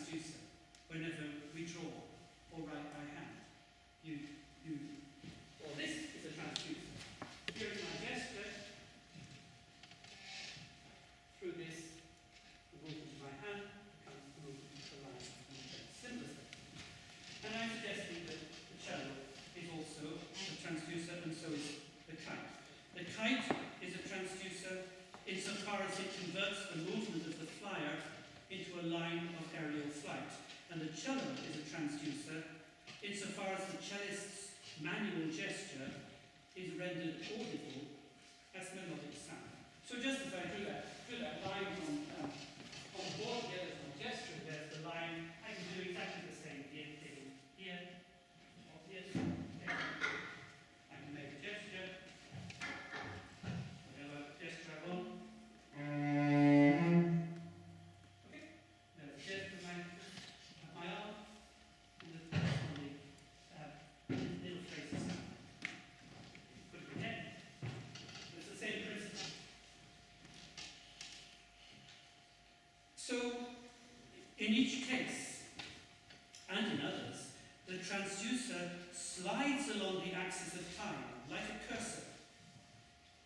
transducer whenever we draw or write by hand. Well, this is a transducer. Here is my gesture. Through this, the movement of my hand comes through the line of the symbol. And I'm suggesting that the cello is also a transducer, and so is the kite. The kite is a transducer insofar as it converts the movement of the flyer into a line of aerial flight. And the cello is a transducer insofar as the cellist's manual gesture is rendered audible as melodic sound. So just as I drew that line on the board here, there's my gesture, there's the line, I can do exactly the same here, taking here, obvious, okay. I can make a gesture, whatever gesture I want. Okay, there's a gesture of my arm, and the little trace of sound. Put it again. It's the same principle. So, in each case, and in others, the transducer slides along the axis of time, like a cursor,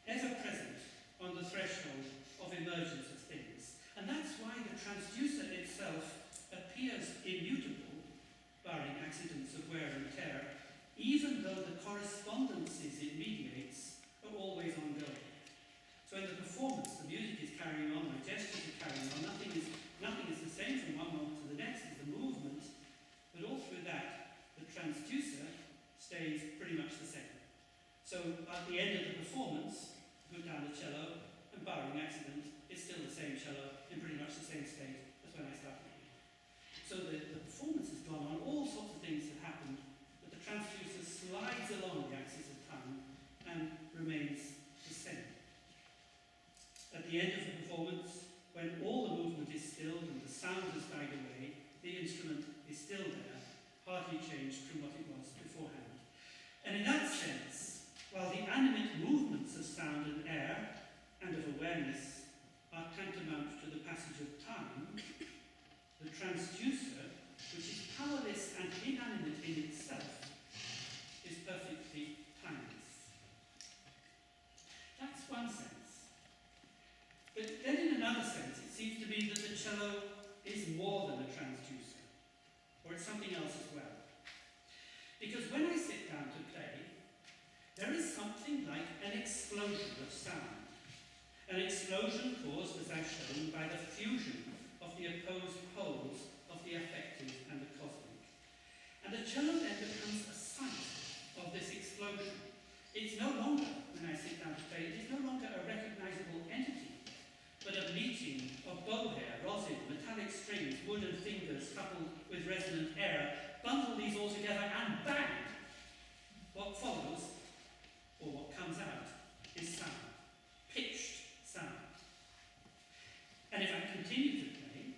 ever present on the threshold of emergence of things. And that's why the transducer itself appears immutable, barring accidents of wear and tear, even though the correspondences it mediates are always ongoing. So in the performance, the music is carrying on, my gestures are carrying on, nothing is the same from one moment to the next, it's the movement, but all through that, the transducer stays pretty much the same. So at the end of the performance, put down the cello, and barring accident, it's still the same cello in pretty much the same state as when I started. So the performance has gone on, all sorts of things have happened, but the transducer slides along the axis of time and remains the same. At the end of the performance, when all the movement is stilled and the sound has died away, the instrument is still there, hardly changed from what it was beforehand. And in that sense, while the animate movements of sound and air and of awareness are tantamount to the passage of time, the transducer, which is powerless and inanimate in itself, is perfectly timeless. That's one sense. But then in another sense, it seems to me that the cello is more than a transducer, or it's something else as well. Because when I sit down to play, there is something like an explosion of sound. An explosion caused, as I've shown, by the fusion of the opposed poles of the affective and the cosmic. And the cello then becomes a site of this explosion. It's no longer, when I sit down to play, it is no longer a recognizable entity, but a meeting of bow hair, rosin, metallic strings, wooden fingers coupled with resonant air. Bundle these all together and bang! What follows, or what comes out, is sound. Pitched sound. And if I continue to play,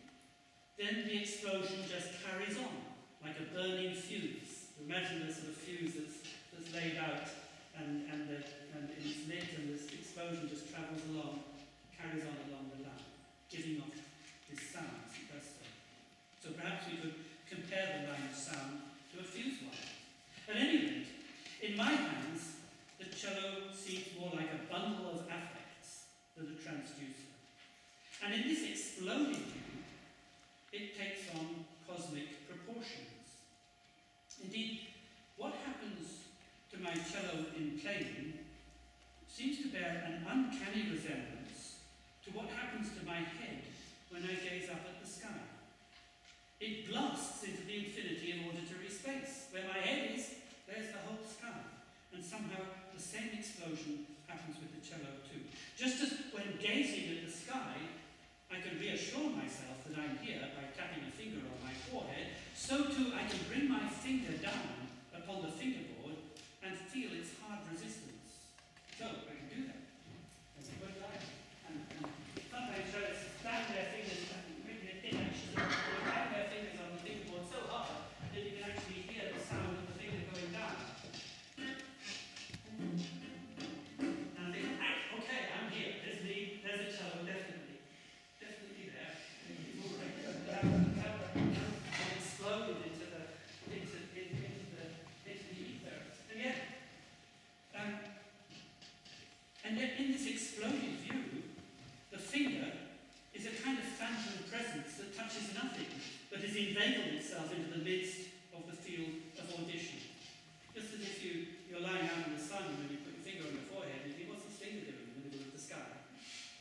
then the explosion just carries on, like a burning fuse. Imagine this sort of fuse that's laid out and it's lit, and this explosion just travels along, carries on along the line, giving off this sound as it does so. So perhaps we could compare the line of sound to a fuse wire. At any rate, in my hands, the cello seems more like a bundle of affects than a transducer. And in this exploding view, it takes on cosmic proportions. Indeed, what happens to my cello in playing seems to bear an uncanny resemblance to what happens to my head when I gaze up at the sky. It blasts into the infinity of auditory space. Where my head is, there's the whole sky. And somehow the same explosion happens with the cello too. Just as when gazing at the sky, I can reassure myself that I'm here by tapping a finger on my forehead, so too I can bring my finger down upon the fingerboard and feel its hard resistance. So I can do that. That's a good line. And sometimes cellists stab their fingers, making it thin actually, or tap their fingers on the fingerboard so hard that you can actually hear the sound of the finger going down. And I think, okay, I'm here. There's me, there's a cello, definitely there. All right. And yet in this exploded view, the finger is a kind of phantom presence that touches nothing, but has inveigled itself into the midst of the field of audition. Just as if you're lying out in the sun and you put your finger on your forehead and you think, what's this finger doing in the middle of the sky?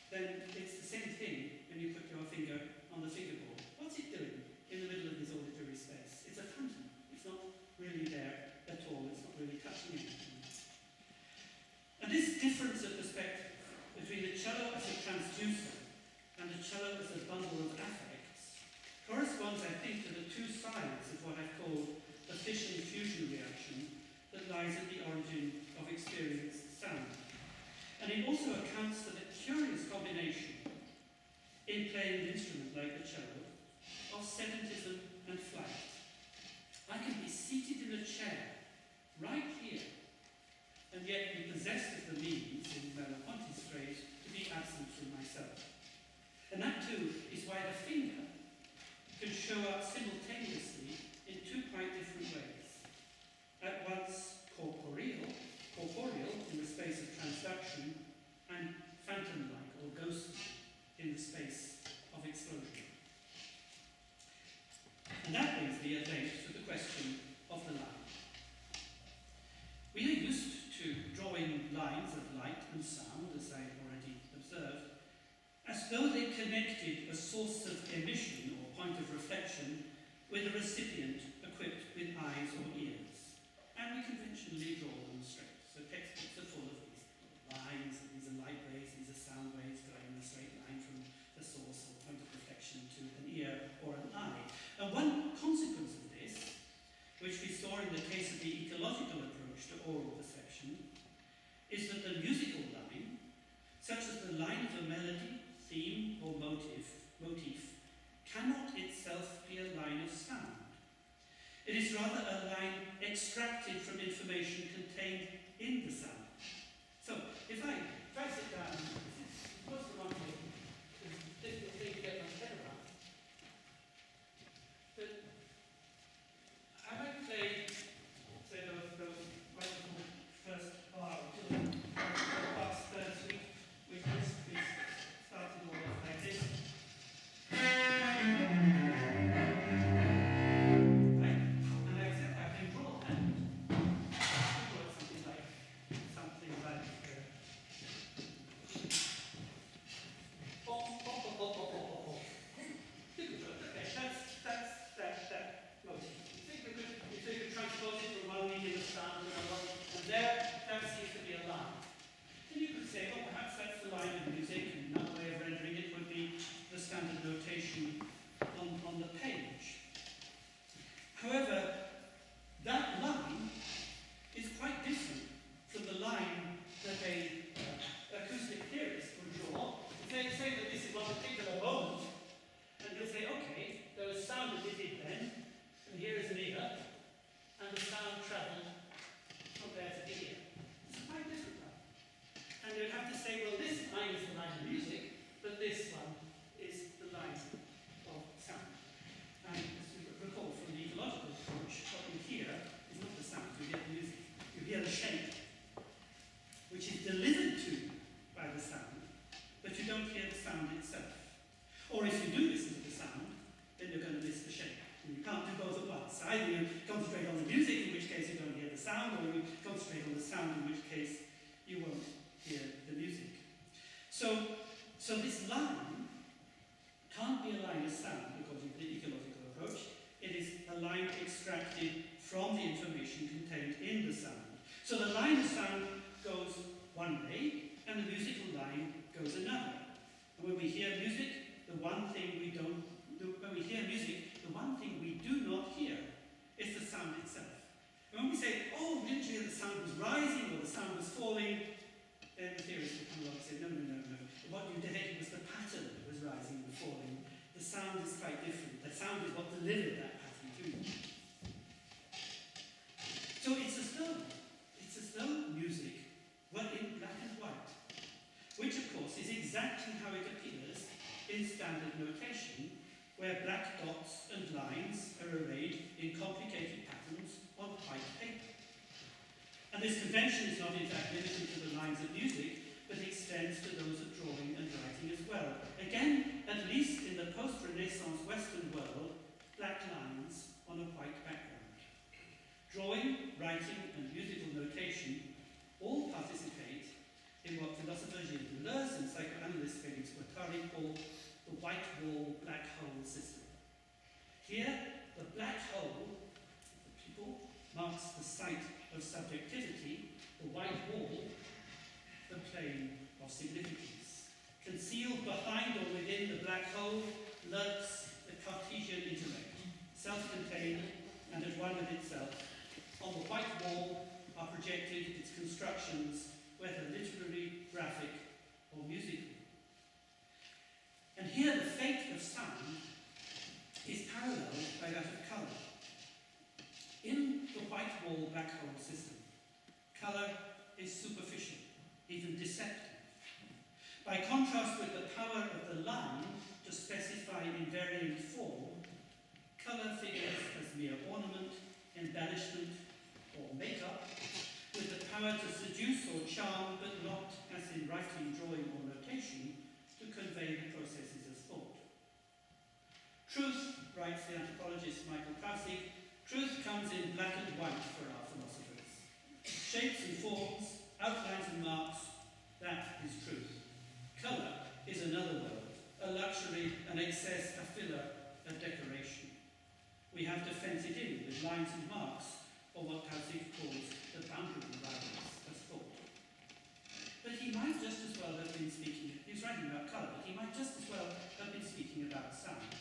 Then it's the same thing when you put your finger on the fingerboard. What's it doing in the middle of this auditory space? It's a phantom. It's not really there at all. It's not really touching anything. And this difference of perspective between the cello as a transducer and the cello as a bundle of affects corresponds, I think, to the two sides of what I've called the fission-fusion reaction that lies at the origin of experienced sound. And it also accounts for the curious combination in playing an instrument like the cello of sedentism and flight. I can be seated in a chair right here and yet be possessed of the means, in Merleau-Ponty's phrase, to be absent from myself. And that too is why the finger can show up simultaneously in two quite different ways. At once corporeal in the space of transduction, and phantom-like or ghostly in the space of explosion. And that brings me at length to the question of the line. We are used to drawing lines of light and sound, as I already observed, as though they connected a source of emission or point of reflection with a recipient equipped with eyes or ears. And we conventionally draw them straight. So textbooks are full of these lines, these are light waves, these are sound waves going in a straight line from the source or point of reflection to an ear or an eye. And one consequence of this, which we saw in the case of the ecological approach to oral perception, is that the musical line, such as the line of a melody, theme, or motif, cannot itself be a line of sound. It is rather a line extracted from information contained in the sound. So, if I sit down, it's most remarkable, it's difficult thing to get my head around. But I might play, say, those wonderful first bar to the past third suite, which is starting all off like this. However, that line is quite different from the line that an acoustic theorist would draw. If they say that this is one particular moment, and they'll say, okay, there was sound emitted then, and here is an ear, and the sound travelled from there to the ear. It's a quite different line. And they'd have to say, well, this line is the line of music, but this one is the line of sound. And as you recall from the ecological approach, what you hear is not the sound, you hear the music. You hear the shape, which is delivered to you by the sound, but you don't hear the sound itself. Or if you do listen to the sound, then you're going to miss the shape. And you can't do both at once. Either you concentrate on the music, in which case you don't hear the sound, or you concentrate on the sound, in which case you won't hear the music. So this line can't be a line of sound because of the ecological approach. It is a line extracted from the information contained in the sound. So the line of sound goes one way, and the musical line goes another. And when we hear music, the one thing we do not hear is the sound itself. And when we say, oh, didn't you hear the sound was rising or the sound was falling, then the theorists will come along and say, no. What you detected was the pattern that was rising and falling. The sound is quite different. The sound is what delivered that pattern to you. So it's as though music were in black and white, which of course is exactly how it appears in standard notation, where black dots and lines are arrayed in complicated patterns on white paper. And this convention is not in fact limited to the lines of music, but we call the white wall black hole system. Here, the black hole, the pupil, marks the site of subjectivity, the white wall, the plane of significance. Concealed behind or within the black hole lurks the Cartesian intellect, self-contained and at one with itself. On the white wall are projected its constructions, whether literary, graphic, or musical. And here the fate of sound is paralleled by that of colour. In the white wall black hole system, colour is superficial, even deceptive. By contrast with the power of the line to specify invariant form, colour figures as mere ornament, embellishment, or make-up, with the power to seduce or charm, but not, as in writing, drawing, or notation, to convey the processes of thought. Truth, writes the anthropologist Michael Kraussig, truth comes in black and white for our philosophers. Shapes and forms, outlines and marks, that is truth. Colour is another world, a luxury, an excess, a filler, a decoration. We have to fence it in with lines and marks, or what Kraussig calls the boundary lines of thought. But he might just as well have been speaking, he's writing about colour, but he might just as well have been speaking about sound.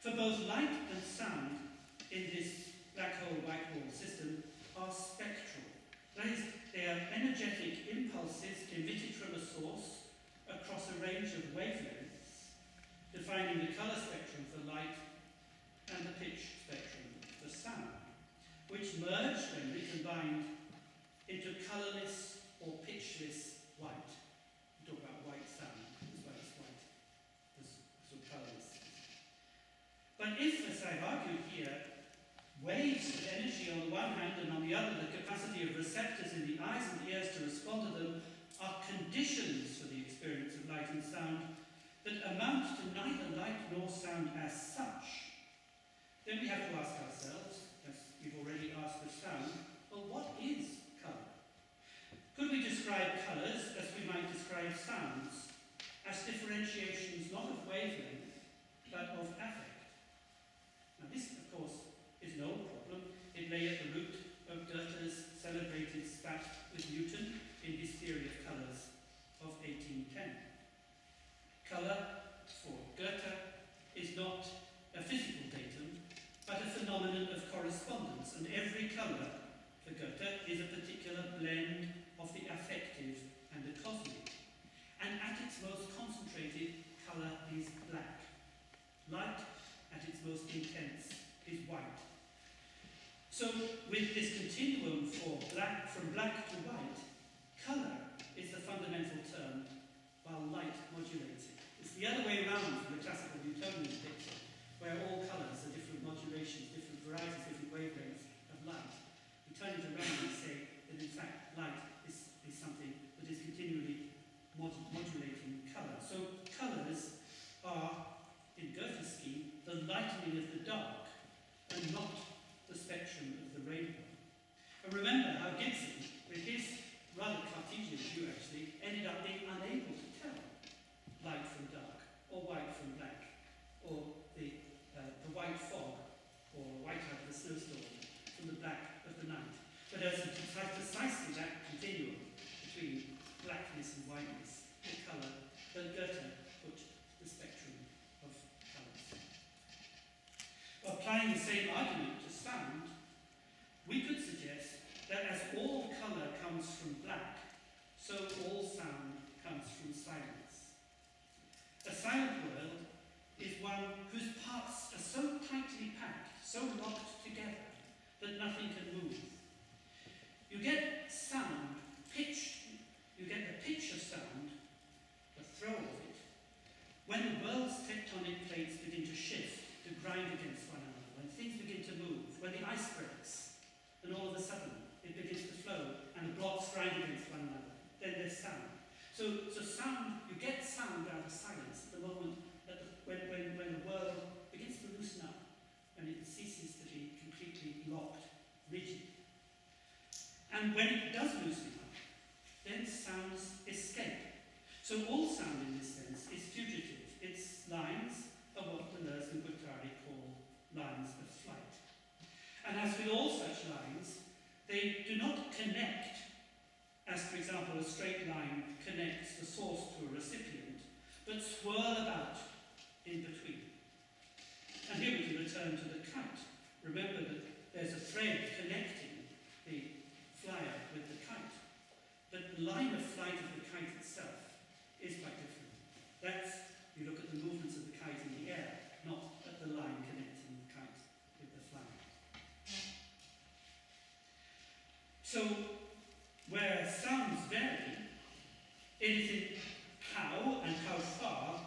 For both light and sound in this black hole, white hole system are spectral. That is, they are energetic impulses emitted from a source across a range of wavelengths, defining the colour spectrum for light and the pitch spectrum for sound, which merge when recombined into colourless or pitchless white. We talk about white sound as well as white, so colourless. But if, as I've argued here, waves of energy on the one hand and on the other the capacity of receptors in the eyes and ears to respond to them are conditions for the experience of light and sound that amount to neither light nor sound as such, then we have to ask ourselves, as we've already asked of sound, well, what is colour? Could we describe colours as we might describe sounds, as differentiations not of wavelength, but of affect? Now this, of course, is no problem. It lay at the root of Goethe's celebrated spat with Newton in his theory of colours of 1810. Colour, for Goethe, is not a physical datum, but a phenomenon of correspondence, and every colour, for Goethe, is a particular blend of the affective and the cosmic. And at its most concentrated, colour is black. Light, at its most intense, is white. So, with this continuum from black to white, colour is the fundamental term, while light modulates it. It's the other way around from the classical Newtonian picture, where all colours are different modulations, different varieties, different wavelengths of light. We turn it around and say that in fact light is something that is continually modulating colour. So colours are, in Goethe's scheme, the lightening of the dark and not the spectrum of the rainbow. And remember how Gibson, with his rather Cartesian view actually, ended up being unable to tell light from dark, or white from black, or the white fog, or white out of the snowstorm, from the black of the night. But there's precisely that continuum between blackness and whiteness, the colour, that Goethe put the spectrum of colours. Applying the same argument to sound, we could suggest that as all colour comes from black, so all sound comes from silence. A silent world is one whose parts are so tightly packed, so locked together, that nothing can move. You get sound pitched, you get the pitch of sound, the throw of it, when the world's tectonic plates begin to shift, to grind against one another, when things begin to move, when the ice breaks, and all of a sudden it begins to flow, and the blocks grind against one another, then there's sound. So sound, you get sound out of silence at the moment when the world begins to loosen up and it ceases to be completely locked, rigid. And when it does loosen up, then sounds escape. So all sound in this sense is as with all such lines, they do not connect, as for example a straight line connects the source to a recipient, but swirl about in between. And here we can return to the kite. Remember that there's a thread connecting the flyer with the kite, but the line of flight of the kite itself is quite different. That's, you look at the movements of the kite in the air, not at the line connecting the kite with the flyer. So, where sounds vary, it is in how and how far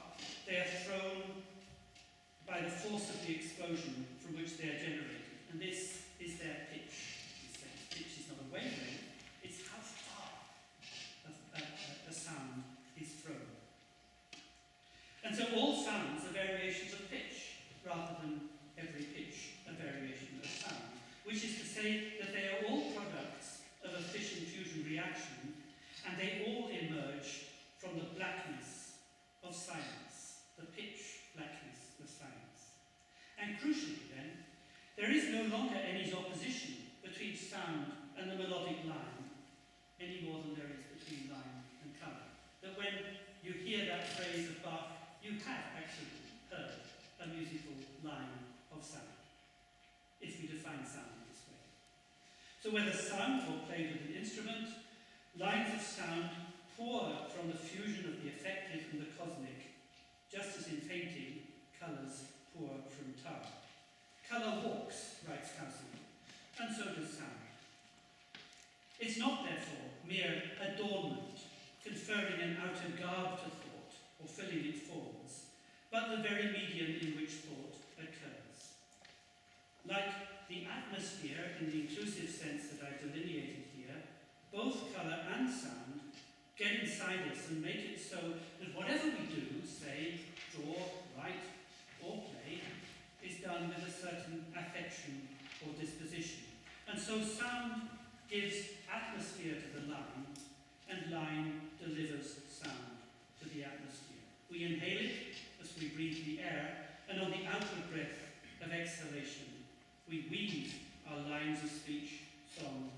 they are thrown by the force of the explosion from which they are generated. And this is their pitch. Pitch is not a wavelength, it's how far a sound is thrown. And so all sounds are variations of pitch, rather than every pitch a variation of sound, which is to say that they are all products of a fission-fusion reaction, and they all emerge from the blackness of silence, the pitch blackness of silence. And crucially then, there is no longer any opposition between sound and the melodic line, any more than there is between line and colour. That when you hear that phrase of Bach, you have actually heard a musical line of sound, if we define sound this way. So whether sung or played with an instrument, lines of sound pour from the fusion of the affective and the cosmic, just as in painting, colours pour from tar. Colour walks, writes Hausen, and so does sound. It's not, therefore, mere adornment, conferring an outer garb to thought, or filling its forms, but the very medium in which thought occurs. Like the atmosphere, in the inclusive sense that I've delineated here, both colour and sound get inside us and make it so that whatever we do, say, draw, write, or play, is done with a certain affection or disposition. And so sound gives atmosphere to the line, and line delivers sound to the atmosphere. We inhale it as we breathe the air, and on the outward breath of exhalation, we weave our lines of speech, song,